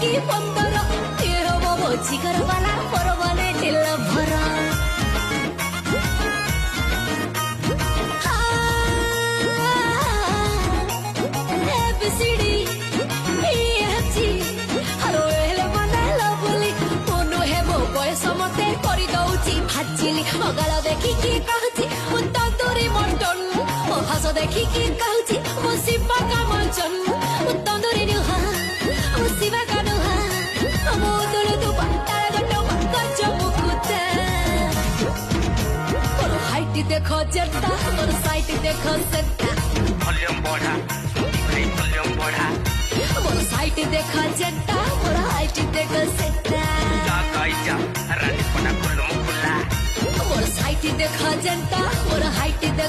କି 15 କିଏ ହବ ଭୋଜି ଘରବାଲା ମୋର ବନେ ଢିଲ ଭର ABCD EFG ହାଲୋ ହେଲେ ବନାଇଲ ବୋଲି ମନୁ ହେବ ବୟସ ମତେ କରିଦଉଛି ଭାଜିଲି ମଗାଳ ଦେଖିକି କହୁଛି ମୁଁ ତନ୍ଦୁରୀ ମଟନ ମୋ ହସ ଦେଖିକି କହୁଛି ମୁଁ ଶିବା କାମଚନ ମୁଁ ତନ୍ଦୁରୀ ନୁହଁ ମୁଁ ଶିବା କାନୁହା ମୁଁ ତୁଳୁ ତୁ ପାତାଳ ଗଣ୍ଡ ଗଜ ମୁକୁତା ମୋର ହାଇଟ୍ ଦେଖ ଯେତା ମୋର ସାଇଟ୍ ଦେଖ ସେତା ଭଲ୍ୟୁମ୍ ବଢା ଭଲ୍ୟୁମ୍ ବଢା ମୋର ସାଇଟ୍ ଦେଖ ଯେତା ମୋର ହାଇଟ୍ ଦେଖ ସେତା ଯା ଗାଇଜା ରାନୀ ପନା ଖୁଲମ ଖୁଲା ମୋର ସାଇଟ୍ ଦେଖ ଯେତା ମୋର ହାଇଟ୍ ଦେଖ